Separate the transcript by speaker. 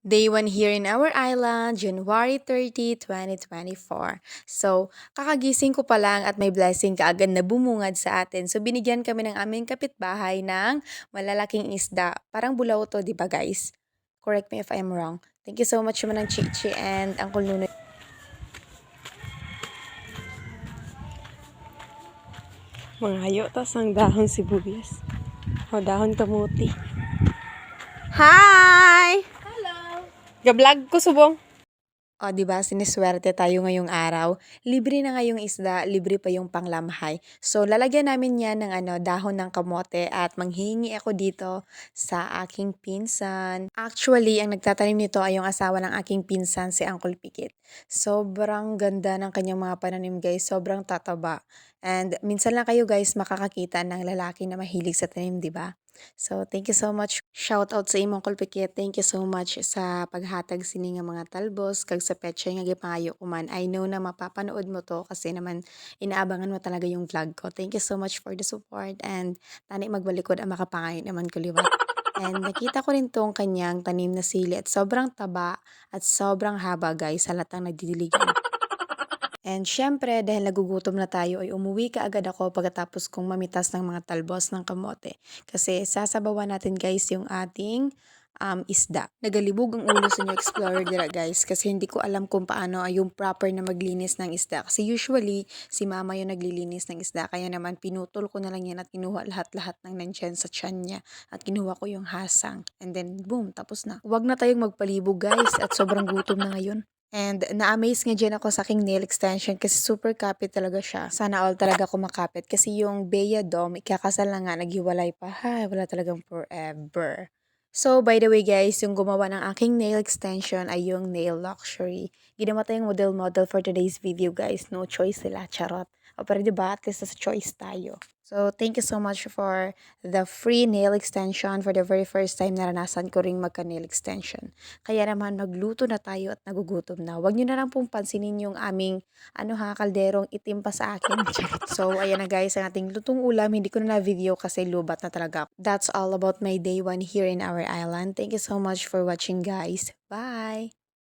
Speaker 1: Day 1 here in our island, January 30, 2024. So, kakagising ko pa lang at may blessing kaagad na bumungad sa atin. So, binigyan kami ng aming kapitbahay ng malalaking isda. Parang bulaw to, di ba guys? Correct me if I'm wrong. Thank you so much naman ng Chichi and Uncle Nuno.
Speaker 2: Mga hayo, tas ang dahon sibuyas. O dahon kamuti. Hi!
Speaker 1: Hello!
Speaker 2: Ga-vlog ko subong.
Speaker 1: O, di ba, siniswerte tayo ngayong araw. Libre na ngayong isda, libre pa yung panglamhay. So, lalagyan namin yan ng dahon ng kamote at manghihingi ako dito sa aking pinsan. Actually, ang nagtatanim nito ay yung asawa ng aking pinsan, si Uncle Pikit. Sobrang ganda ng kanyang mga pananim, guys. Sobrang tataba. And minsan lang kayo, guys, makakakita ng lalaki na mahilig sa tanim, di ba? So, thank you so much. Shout out sa imong kulpikit. Thank you so much sa paghatag sini nga mga talbos kag sa petsa nga gipangayo ko man. I know na mapapanood mo to kasi naman inaabangan mo talaga yung vlog ko. Thank you so much for the support and tani magbalikod ang makapangayo naman kuliwat. And nakita ko rin tong kanyang tanim na sili at sobrang taba at sobrang haba guys, halatang nagdidiligan. And syempre, dahil nagugutom na tayo, ay umuwi kaagad ako pagkatapos kong mamitas ng mga talbos ng kamote. Kasi sasabawan natin guys yung ating isda. Nagalibog ang ulo sa New Explorer dira guys kasi hindi ko alam kung paano ay yung proper na maglinis ng isda. Kasi usually, si mama yung naglilinis ng isda. Kaya naman pinutol ko na lang yan at kinuha lahat-lahat ng nandyan sa tiyan niya. At kinuha ko yung hasang. And then boom, tapos na. Huwag na tayong magpalibog guys at sobrang gutom na ngayon. And na-amaze nga dyan ako sa aking nail extension kasi super kapit talaga siya. Sana all talaga kumakapit kasi yung Bea Dome, ikakasal na nga, naghiwalay pa. Hay, wala talagang forever. So, by the way guys, yung gumawa ng aking nail extension ay yung Nail Luxury. Ginawa tayong model for today's video guys. No choice sila, charot. O pero diba, at least sa choice tayo. So, thank you so much for the free nail extension. For the very first time, naranasan ko ring magka-nail extension. Kaya naman magluto na tayo at nagugutom na. Huwag nyo na lang pong pansinin yung aming kalderong itim pa sa akin. So, ayan na guys, ang ating lutong ulam. Hindi ko na na-video kasi lubat na talaga. That's all about my day 1 here in our island. Thank you so much for watching guys. Bye!